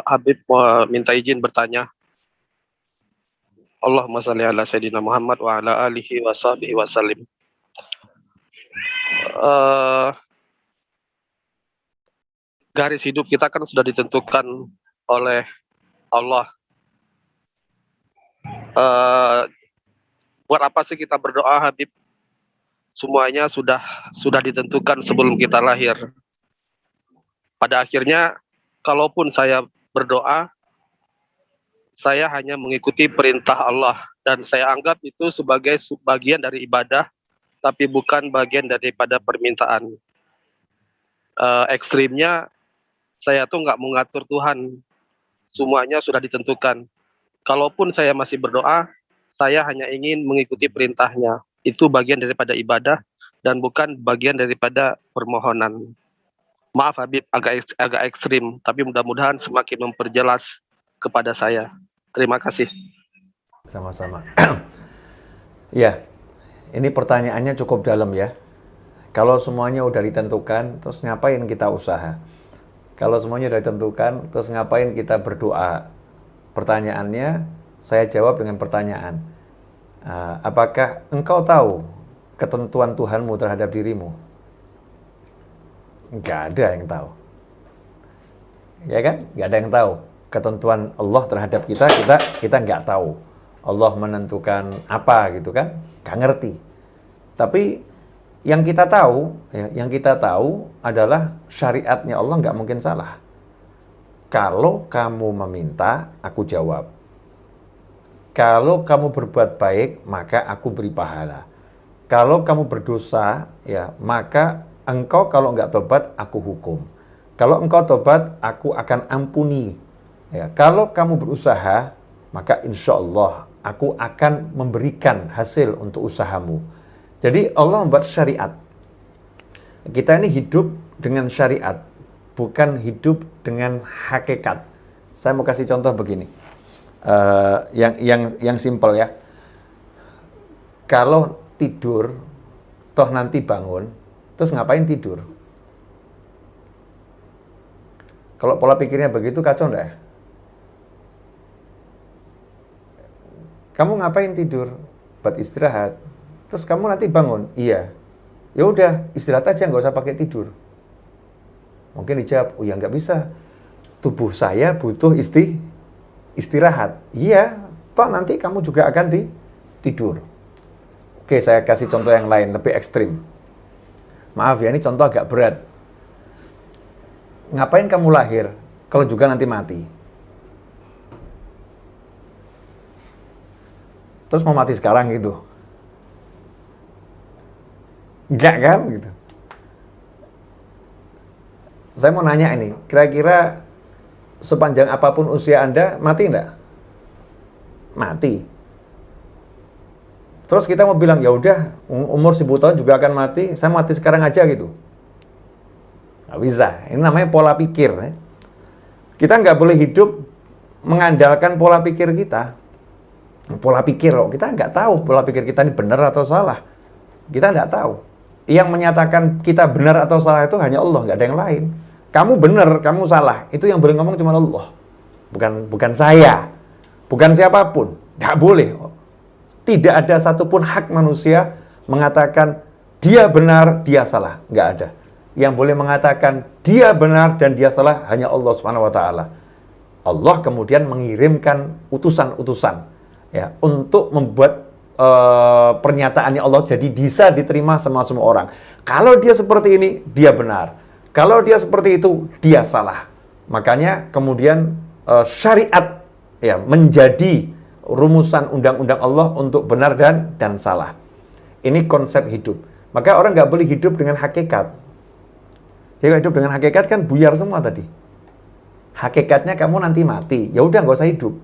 Habib minta izin bertanya. Allahumma shalli ala sayyidina Muhammad wa ala alihi wa sahbihi wasallim. Eee, Garis hidup kita kan sudah ditentukan oleh Allah. Eee, Buat apa sih kita berdoa, Habib? Semuanya sudah ditentukan sebelum kita lahir. Pada akhirnya, kalaupun saya berdoa, saya hanya mengikuti perintah Allah dan saya anggap itu sebagai bagian dari ibadah, tapi bukan bagian daripada permintaan. Ekstrimnya saya tuh nggak mengatur Tuhan, semuanya sudah ditentukan. Kalaupun saya masih berdoa, saya hanya ingin mengikuti perintahnya. Itu bagian daripada ibadah dan bukan bagian daripada permohonan. Maaf Habib, agak ekstrim, tapi mudah-mudahan semakin memperjelas kepada saya. Terima kasih. Sama-sama. Ya, ini pertanyaannya cukup dalam ya. Kalau semuanya udah ditentukan, terus ngapain kita usaha? Kalau semuanya udah ditentukan, terus ngapain kita berdoa? Pertanyaannya, saya jawab dengan pertanyaan. Apakah engkau tahu ketentuan Tuhanmu terhadap dirimu? Nggak ada yang tahu. Ya kan? Nggak ada yang tahu. Ketentuan Allah terhadap kita nggak tahu. Allah menentukan apa gitu kan? Nggak ngerti. Tapi yang kita tahu adalah syariatnya Allah nggak mungkin salah. Kalau kamu meminta, aku jawab. Kalau kamu berbuat baik, maka aku beri pahala. Kalau kamu berdosa, ya maka engkau kalau nggak tobat, aku hukum. Kalau engkau tobat, aku akan ampuni. Ya, kalau kamu berusaha, maka insya Allah aku akan memberikan hasil untuk usahamu. Jadi Allah membuat syariat. Kita ini hidup dengan syariat, bukan hidup dengan hakikat. Saya mau kasih contoh begini, yang simpel ya. Kalau tidur, toh nanti bangun, terus ngapain tidur? Kalau pola pikirnya begitu kacau enggak ya? Kamu ngapain tidur? Buat istirahat. Terus kamu nanti bangun? Iya. Ya udah, istirahat aja, nggak usah pakai tidur. Mungkin dijawab, oh ya nggak bisa. Tubuh saya butuh istirahat. Iya, toh nanti kamu juga akan tidur. Oke, saya kasih contoh yang lain, lebih ekstrim. Maaf ya, ini contoh agak berat. Ngapain kamu lahir kalau juga nanti mati? Terus mau mati sekarang gitu? Enggak kan? Gitu. Saya mau nanya ini, kira-kira sepanjang apapun usia Anda, mati enggak? Mati. Terus kita mau bilang, ya udah, umur 1000 tahun juga akan mati, saya mati sekarang aja gitu. Nggak bisa. Ini namanya pola pikir. Ya. Kita nggak boleh hidup mengandalkan pola pikir kita. Pola pikir loh, kita nggak tahu pola pikir kita ini benar atau salah. Kita nggak tahu. Yang menyatakan kita benar atau salah itu hanya Allah, nggak ada yang lain. Kamu benar, kamu salah. Itu yang boleh ngomong cuma Allah. Bukan saya. Bukan siapapun. Nggak boleh. Tidak ada satupun hak manusia mengatakan dia benar, dia salah. Nggak ada. Yang boleh mengatakan dia benar dan dia salah hanya Allah Subhanahu wa taala. Allah kemudian mengirimkan utusan-utusan ya untuk membuat pernyataannya Allah jadi bisa diterima sama semua orang. Kalau dia seperti ini, dia benar. Kalau dia seperti itu, dia salah. Makanya kemudian syariat ya menjadi rumusan undang-undang Allah untuk benar dan salah. Ini konsep hidup. Maka orang nggak boleh hidup dengan hakikat. Jadi hidup dengan hakikat kan buyar semua tadi. Hakikatnya kamu nanti mati. Ya udah nggak usah hidup.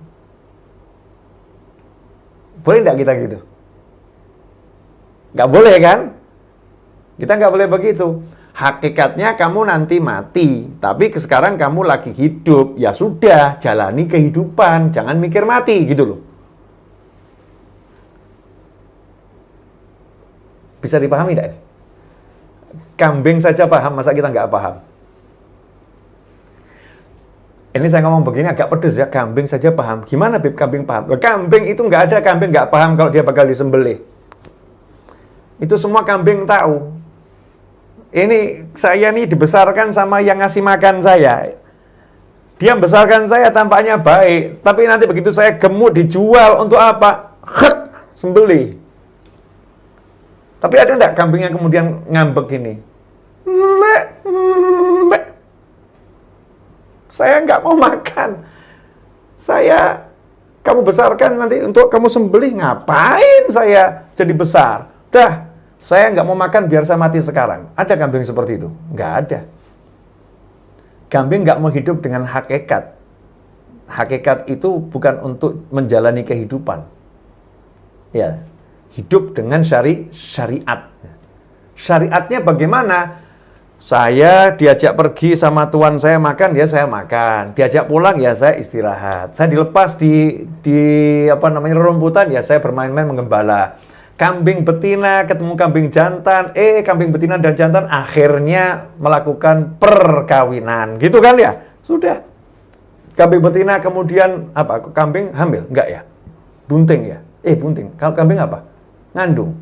Boleh nggak kita gitu? Nggak boleh kan? Kita nggak boleh begitu. Hakikatnya kamu nanti mati, tapi sekarang kamu lagi hidup. Ya sudah, jalani kehidupan, jangan mikir mati gitu loh. Bisa dipahami nggak? Kambing saja paham, masa kita nggak paham? Ini saya ngomong begini agak pedes ya, kambing saja paham. Gimana Bib kambing paham? Loh, kambing itu nggak ada kambing nggak paham kalau dia bakal disembelih. Itu semua kambing tahu. Ini saya nih dibesarkan sama yang ngasih makan saya. Dia membesarkan saya tampaknya baik, tapi nanti begitu saya gemuk dijual untuk apa? Hek, sembelih. Tapi ada enggak kambing yang kemudian ngambek gini? Mbak, mbak. Saya nggak mau makan. Kamu besarkan nanti untuk kamu sembelih, ngapain saya jadi besar? Dah, saya nggak mau makan biar saya mati sekarang. Ada kambing seperti itu? Nggak ada. Kambing nggak mau hidup dengan hakikat. Hakikat itu bukan untuk menjalani kehidupan. Ya, hidup dengan syariat. Syariatnya bagaimana? Saya diajak pergi sama tuan saya makan, ya saya makan. Diajak pulang, ya saya istirahat. Saya dilepas di rumputan, ya saya bermain-main menggembala. Kambing betina ketemu kambing jantan, kambing betina dan jantan akhirnya melakukan perkawinan, gitu kan ya? Sudah. Kambing betina kemudian apa? Kambing hamil? Enggak ya? Bunting ya? Bunting. Kalau kambing apa? Ngandung.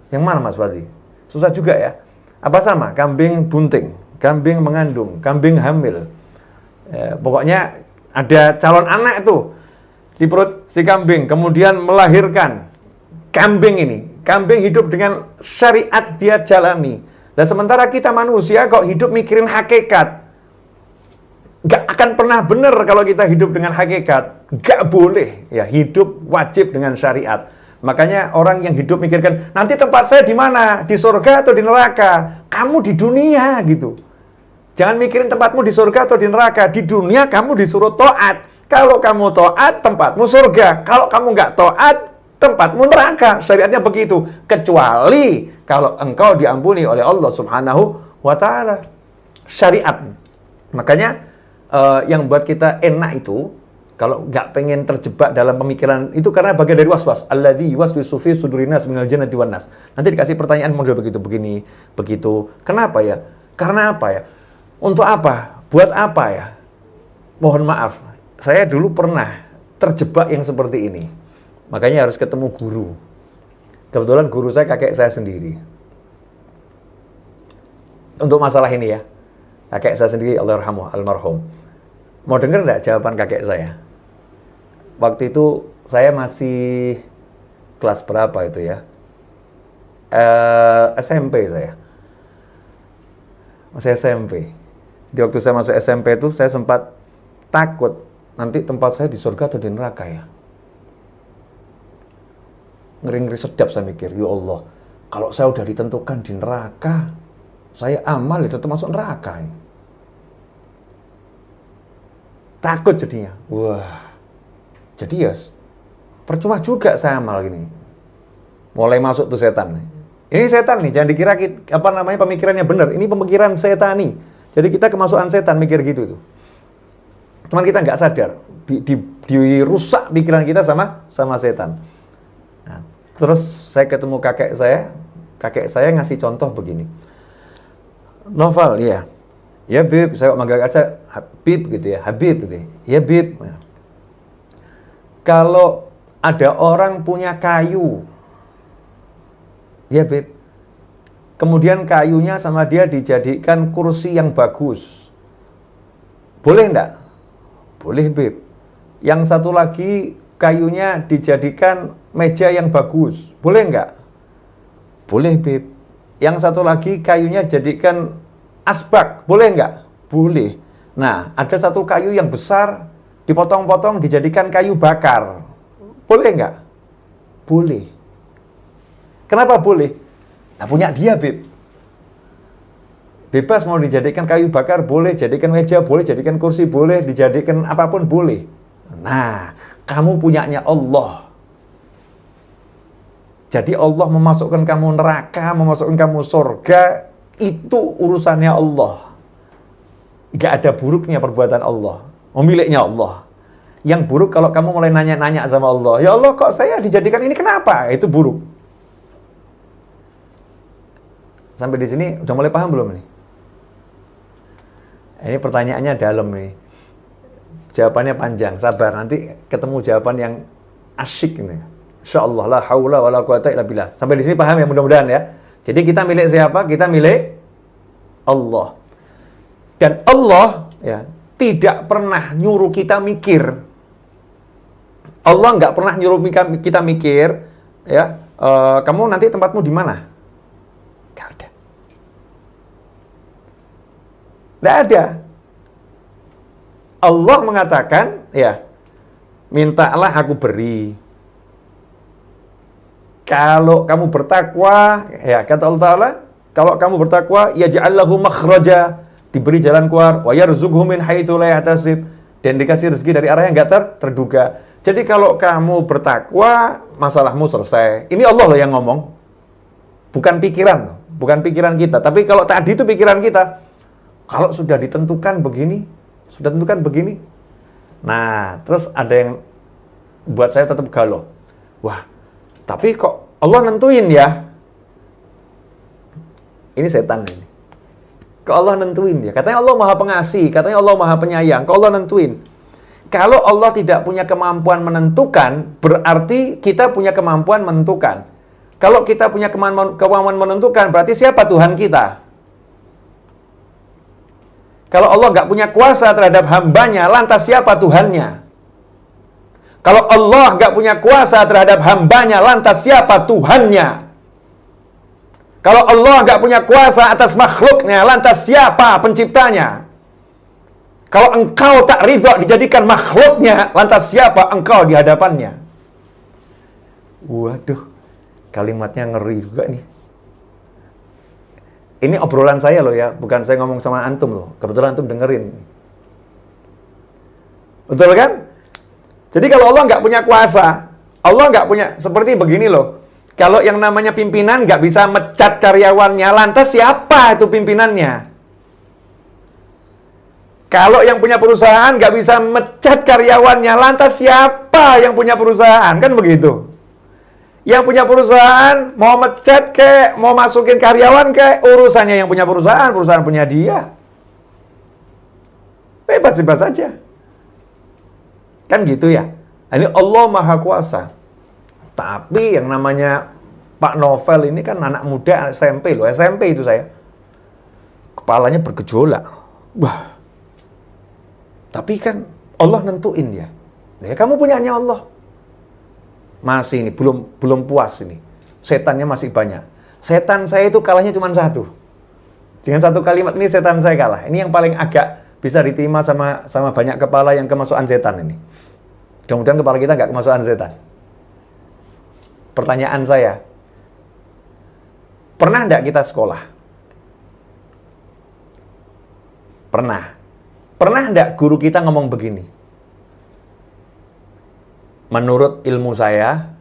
Yang mana Mas Fadli? Susah juga ya. Apa sama? Kambing bunting, kambing mengandung, kambing hamil. Pokoknya ada calon anak itu di perut si kambing, kemudian melahirkan kambing ini. Kambing hidup dengan syariat dia jalani. Dan sementara kita manusia kok hidup mikirin hakikat. Gak akan pernah benar kalau kita hidup dengan hakikat. Gak boleh. Ya, hidup wajib dengan syariat. Makanya orang yang hidup mikirkan, nanti tempat saya di mana? Di surga atau di neraka? Kamu di dunia gitu. Jangan mikirin tempatmu di surga atau di neraka. Di dunia kamu disuruh taat. Kalau kamu taat, tempatmu surga. Kalau kamu nggak taat, tempatmu neraka. Syariatnya begitu. Kecuali kalau engkau diampuni oleh Allah Subhanahu wa Ta'ala. Syariat. Makanya yang buat kita enak itu, kalau nggak pengen terjebak dalam pemikiran itu karena bagian dari waswas. Alladzi yuwaswisu fi sudurin nas minal jannati wan nas. Nanti dikasih pertanyaan model begitu, begini, begitu. Kenapa ya? Karena apa ya? Untuk apa? Buat apa ya? Mohon maaf, saya dulu pernah terjebak yang seperti ini. Makanya harus ketemu guru. Kebetulan guru saya kakek saya sendiri. Untuk masalah ini ya, kakek saya sendiri, Allahyarhamuh, almarhum. Mau dengar nggak jawaban kakek saya? Waktu itu saya masih kelas berapa itu ya? SMP saya. Masih SMP. Di waktu saya masuk SMP itu saya sempat takut nanti tempat saya di surga atau di neraka ya. Ngeri-ngeri sedap saya mikir, ya Allah, kalau saya udah ditentukan di neraka, saya amal itu tetap masuk neraka ini. Takut jadinya. Wah. Jadi ya percuma juga saya amal gini. Mulai masuk tuh setan. Ini setan nih, jangan dikira pemikirannya benar. Ini pemikiran setani. Jadi kita kemasukan setan mikir gitu tuh. Cuman kita nggak sadar, dirusak pikiran kita sama setan. Nah, terus saya ketemu kakek saya ngasih contoh begini. Novel, ya. Ya Bib, saya manggil aja Habib gitu ya, Habib gitu ya. Ya Bib. Kalau ada orang punya kayu, ya Bib, kemudian kayunya sama dia dijadikan kursi yang bagus, boleh enggak? Boleh Bib. Yang satu lagi kayunya dijadikan meja yang bagus, boleh enggak? Boleh Bib. Yang satu lagi kayunya jadikan asbak, boleh enggak? Boleh. Nah, ada satu kayu yang besar, dipotong-potong dijadikan kayu bakar. Boleh enggak? Boleh. Kenapa boleh? Nah, punya dia, Bib. Bebas mau dijadikan kayu bakar, boleh. Jadikan meja, boleh. Jadikan kursi, boleh. Dijadikan apapun, boleh. Nah, kamu punyanya Allah. Jadi Allah memasukkan kamu neraka, memasukkan kamu surga, itu urusannya Allah. Nggak ada buruknya perbuatan Allah. Miliknya Allah. Yang buruk kalau kamu mulai nanya-nanya sama Allah. Ya Allah, kok saya dijadikan ini kenapa? Itu buruk. Sampai di sini udah mulai paham belum nih? Ini pertanyaannya dalam nih. Jawabannya panjang, sabar. Nanti ketemu jawaban yang asyik ini. Insyaallah la haula wala quwata illa billah. Sampai di sini paham ya mudah-mudahan ya. Jadi kita milik siapa? Kita milik Allah. Dan Allah ya tidak pernah nyuruh kita mikir. Allah nggak pernah nyuruh kita mikir ya, kamu nanti tempatmu di mana? Nggak ada. Nggak ada. Allah mengatakan, ya, mintalah aku beri. Kalau kamu bertakwa, ya kata Allah Ta'ala, kalau kamu bertakwa, yaj'al lahu makhraja, diberi jalan keluar, wa yarzuqhu min haitsu la yahtasib, dan dikasih rezeki dari arah yang enggak terduga. Jadi kalau kamu bertakwa, masalahmu selesai. Ini Allah loh yang ngomong. Bukan pikiran, bukan pikiran kita. Tapi kalau tadi itu pikiran kita. Kalau sudah ditentukan begini, sudah tentukan begini. Nah, terus ada yang buat saya tetap galau. Wah, tapi kok Allah nentuin ya? Ini setan ini. Kok Allah nentuin ya? Katanya Allah Maha Pengasih, katanya Allah Maha Penyayang. Kok Allah nentuin? Kalau Allah tidak punya kemampuan menentukan, berarti kita punya kemampuan menentukan. Kalau kita punya kemampuan menentukan, berarti siapa Tuhan kita? Kalau Allah nggak punya kuasa terhadap hambanya, lantas siapa Tuhannya? Kalau Allah nggak punya kuasa terhadap hambanya, lantas siapa Tuhannya? Kalau Allah nggak punya kuasa atas makhluknya, lantas siapa penciptanya? Kalau engkau tak ridho dijadikan makhluknya, lantas siapa engkau di hadapannya? Waduh, kalimatnya ngeri juga nih. Ini obrolan saya loh ya, bukan saya ngomong sama antum loh. Kebetulan antum dengerin. Betul kan? Jadi kalau Allah nggak punya kuasa, Allah nggak punya, seperti begini loh. Kalau yang namanya pimpinan nggak bisa mecat karyawannya, lantas siapa itu pimpinannya? Kalau yang punya perusahaan nggak bisa mecat karyawannya, lantas siapa yang punya perusahaan? Kan begitu. Yang punya perusahaan mau mecat kek, mau masukin karyawan kek, urusannya yang punya perusahaan, perusahaan punya dia. Bebas-bebas saja. Kan gitu ya. Ini Allah Maha Kuasa. Tapi yang namanya Pak Novel ini kan anak muda SMP loh, SMP itu saya. Kepalanya bergejolak. Wah. Tapi kan Allah nentuin ya. Ya kamu punyanya Allah. Masih ini belum puas ini. Setannya masih banyak. Setan saya itu kalahnya cuma satu. Dengan satu kalimat ini setan saya kalah. Ini yang paling agak bisa diterima sama banyak kepala yang kemasukan setan ini. Mudah-mudahan kepala kita nggak kemasukan setan. Pertanyaan saya, pernah nggak kita sekolah? Pernah. Pernah nggak guru kita ngomong begini? Menurut ilmu saya,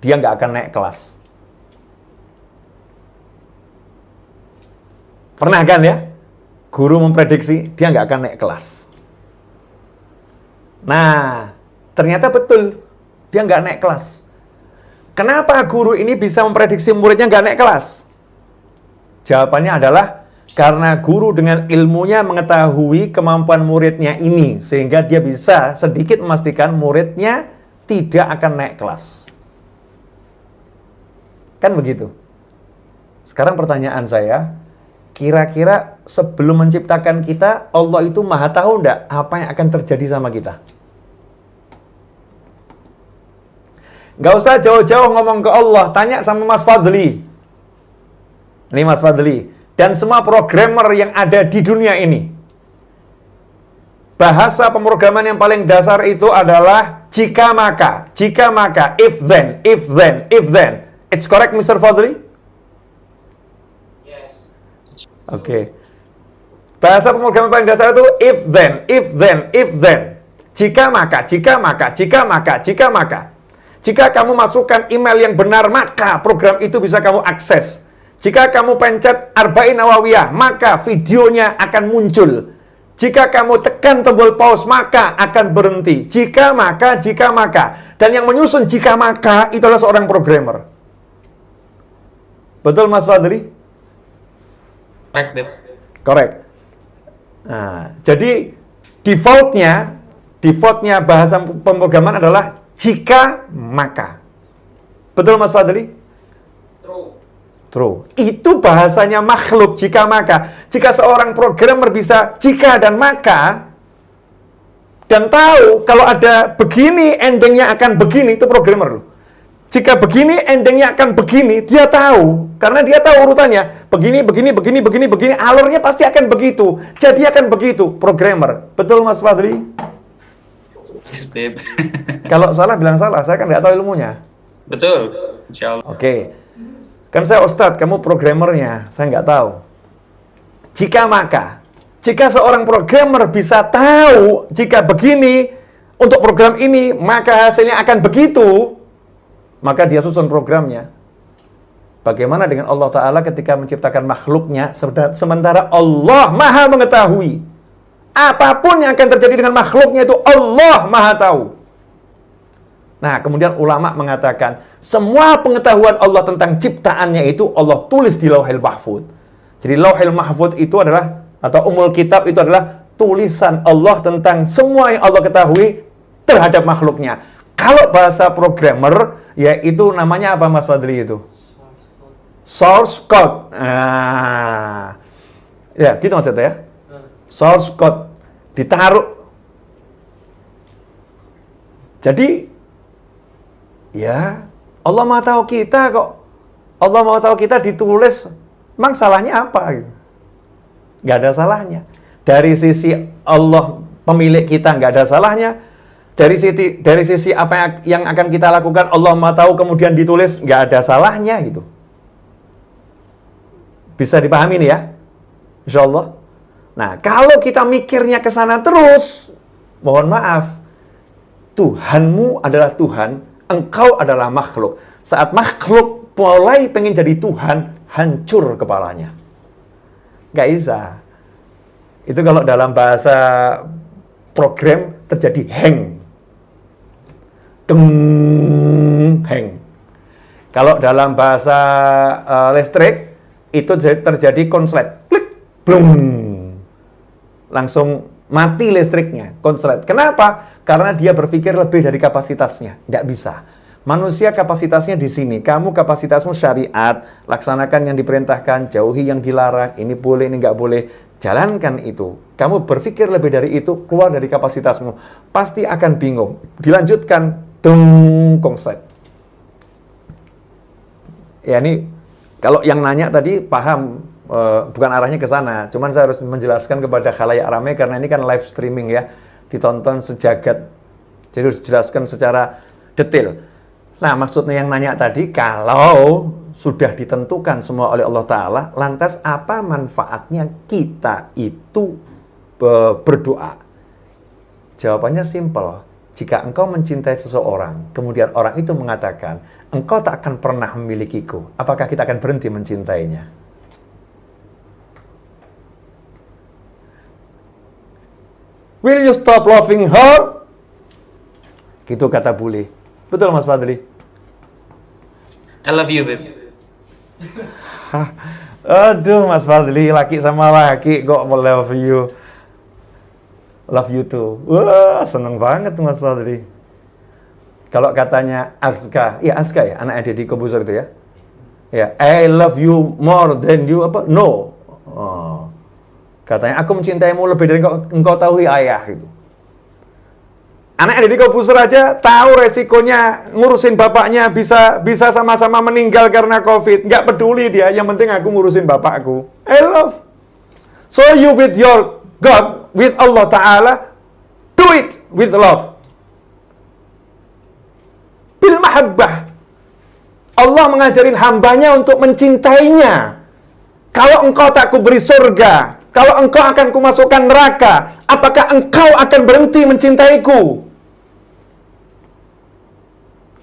dia nggak akan naik kelas. Pernah kan ya? Guru memprediksi dia nggak akan naik kelas. Nah, ternyata betul. Dia nggak naik kelas. Kenapa guru ini bisa memprediksi muridnya nggak naik kelas? Jawabannya adalah karena guru dengan ilmunya mengetahui kemampuan muridnya ini, sehingga dia bisa sedikit memastikan muridnya tidak akan naik kelas. Kan begitu. Sekarang pertanyaan saya, kira-kira sebelum menciptakan kita, Allah itu maha tahu enggak apa yang akan terjadi sama kita? Nggak usah jauh-jauh ngomong ke Allah, tanya sama Mas Fadli. Ini Mas Fadli. Dan semua programmer yang ada di dunia ini. Bahasa pemrograman yang paling dasar itu adalah jika maka, if then. It's correct, Mr. Fadli? Yes. Oke. Bahasa pemrograman paling dasar itu if then. Jika maka. Jika kamu masukkan email yang benar, maka program itu bisa kamu akses. Jika kamu pencet Arba'in Nawawiyah, maka videonya akan muncul. Jika kamu tekan tombol pause, maka akan berhenti. Jika maka. Dan yang menyusun jika maka, itulah seorang programmer. Betul Mas Fadli? Correct, Dep. Correct. Nah, jadi defaultnya defaultnya bahasa pemrograman adalah jika maka. Betul Mas Fadli? True. Itu bahasanya makhluk jika maka. Jika seorang programmer bisa jika dan maka dan tahu kalau ada begini endingnya akan begini, itu programmer loh. Jika begini endingnya akan begini, dia tahu karena dia tahu urutannya. Begini, alurnya pasti akan begitu. Jadi akan begitu, programmer. Betul Mas Fadli? Yes, babe. Kalau salah bilang salah, saya kan nggak tahu ilmunya. Betul. Insya Allah. Oke. Kan saya ustadz, kamu programmernya, saya nggak tahu. Jika maka, jika seorang programmer bisa tahu jika begini untuk program ini, maka hasilnya akan begitu, maka dia susun programnya. Bagaimana dengan Allah Ta'ala ketika menciptakan makhluknya, sementara Allah maha mengetahui. Apapun yang akan terjadi dengan makhluknya itu Allah maha tahu. Nah, kemudian ulama mengatakan, semua pengetahuan Allah tentang ciptaannya itu Allah tulis di Lauhil Mahfuz. Jadi Lauhil Mahfuz itu adalah, atau Ummul Kitab itu adalah tulisan Allah tentang semua yang Allah ketahui terhadap makhluknya. Kalau bahasa programmer, ya itu namanya apa Mas Fadli itu? Source code. Ya, gitu maksudnya ya. Source code. Ditaruh. Jadi, ya, Allah mau tahu kita kok. Allah mau tahu kita ditulis. Emang salahnya apa? Gitu. Nggak ada salahnya. Dari sisi Allah pemilik kita nggak ada salahnya. Dari sisi apa yang akan kita lakukan Allah mau tahu kemudian ditulis nggak ada salahnya gitu. Bisa dipahami nih ya? Insya Allah. Nah, kalau kita mikirnya ke sana terus, mohon maaf, Tuhanmu adalah Tuhan, engkau adalah makhluk. Saat makhluk mulai pengen jadi Tuhan, hancur kepalanya. Nggak bisa. Itu kalau dalam bahasa program terjadi hang. Hang. Kalau dalam bahasa listrik, itu terjadi konslet. Klik, blung. Langsung mati listriknya, konslet. Kenapa? Karena dia berpikir lebih dari kapasitasnya. Nggak bisa. Manusia kapasitasnya di sini. Kamu kapasitasmu syariat, laksanakan yang diperintahkan, jauhi yang dilarang. Ini boleh, ini nggak boleh. Jalankan itu. Kamu berpikir lebih dari itu, keluar dari kapasitasmu. Pasti akan bingung. Dilanjutkan, konslet. Ya ini, kalau yang nanya tadi paham. Bukan arahnya ke sana, cuman saya harus menjelaskan kepada khalayak ramai karena ini kan live streaming ya, ditonton sejagat, jadi harus dijelaskan secara detail. Nah, maksudnya yang nanya tadi, kalau sudah ditentukan semua oleh Allah Ta'ala, lantas apa manfaatnya kita itu berdoa? Jawabannya simple. Jika engkau mencintai seseorang, kemudian orang itu mengatakan, engkau tak akan pernah memilikiku, apakah kita akan berhenti mencintainya? Will you stop loving her? Gitu kata bule. Betul Mas Fadli? I love you, babe. Aduh Mas Fadli, laki sama laki kok love you. Love you too. Wah, seneng banget tuh Mas Fadli. Kalau katanya Aska ya, anak Deddy Corbuzier itu ya. Ya, I love you more than you apa? No. Oh. Katanya, aku mencintaimu lebih dari engkau tahu ayah gitu. Anak Deddy Corbuzier aja tahu resikonya ngurusin bapaknya bisa sama-sama meninggal karena COVID. Nggak peduli dia, yang penting aku ngurusin bapakku. I love. So you with your God, with Allah Ta'ala, do it with love. Bil mahabbah. Allah mengajarin hambanya untuk mencintainya. Kalau engkau tak kuberi surga, kalau engkau akan kumasukkan neraka, apakah engkau akan berhenti mencintaiku?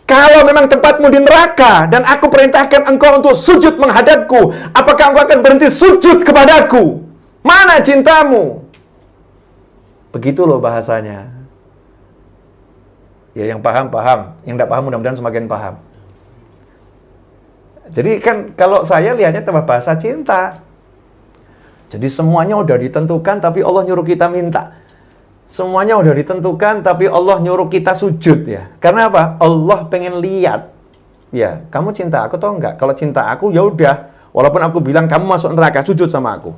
Kalau memang tempatmu di neraka dan aku perintahkan engkau untuk sujud menghadapku, apakah engkau akan berhenti sujud kepadaku? Mana cintamu? Begitu loh bahasanya. Ya yang paham, yang tidak paham mudah-mudahan semakin paham. Jadi kan kalau saya lihatnya tambah bahasa cinta. Jadi semuanya udah ditentukan tapi Allah nyuruh kita minta. Semuanya udah ditentukan, tapi Allah nyuruh kita sujud ya. Karena apa? Allah pengen lihat. Ya, kamu cinta aku atau enggak? Kalau cinta aku, ya udah. Walaupun aku bilang kamu masuk neraka, sujud sama aku.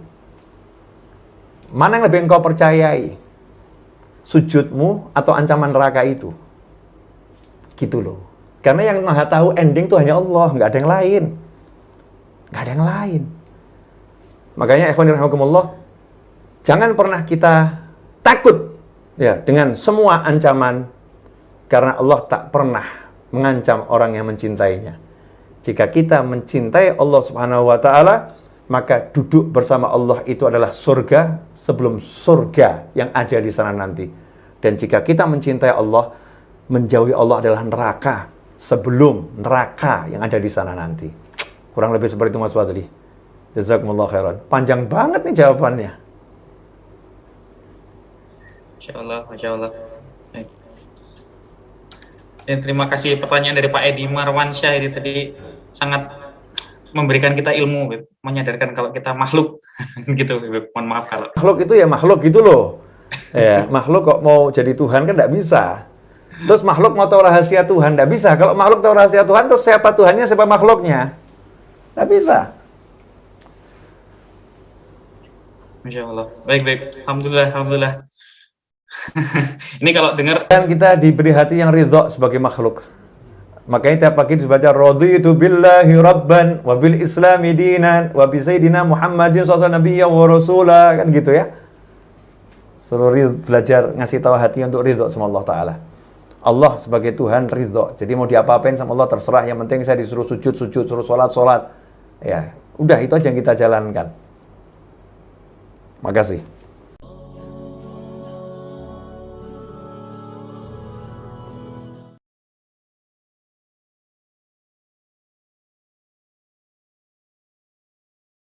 Mana yang lebih engkau percayai? Sujudmu atau ancaman neraka itu? Gitu loh. Karena yang maha tahu ending itu hanya Allah, nggak ada yang lain. Nggak ada yang lain. Makanya ikhwan rahimakumullah, jangan pernah kita takut ya dengan semua ancaman, karena Allah tak pernah mengancam orang yang mencintainya. Jika kita mencintai Allah Subhanahu wa taala, maka duduk bersama Allah itu adalah surga sebelum surga yang ada di sana nanti. Dan jika kita mencintai Allah, menjauhi Allah adalah neraka sebelum neraka yang ada di sana nanti. Kurang lebih seperti itu Mas Fadli. Jazakumullah khairan. Panjang banget nih jawabannya. Masya Allah, Masya Allah. Baik. Dan terima kasih pertanyaan dari Pak Edi Marwansyah ini tadi sangat memberikan kita ilmu, Beb. Menyadarkan kalau kita makhluk gitu, Beb. Mohon maaf kalau Makhluk itu ya makhluk gitu loh. Ya, makhluk kok mau jadi Tuhan kan tidak bisa. Terus makhluk mau tahu rahasia Tuhan tidak bisa. Kalau makhluk tahu rahasia Tuhan, terus siapa Tuhannya, siapa makhluknya? Tidak bisa. Masya Allah. Baik, baik. Alhamdulillah, alhamdulillah. Ini kalau dengar Dan kita diberi hati yang ridho sebagai makhluk. Makanya tiap pagi dibaca raditu billahi rabban wa bil islami dinan wa bi sayyidina Muhammadin sallallahu alaihi wasallam wa rasula, kan gitu ya. Seluruh belajar ngasih tahu hati untuk ridho sama Allah taala. Allah sebagai Tuhan ridho. Jadi mau diapa-apain sama Allah terserah, yang penting saya disuruh sujud, suruh sholat. Ya, udah itu aja yang kita jalankan. Makasih.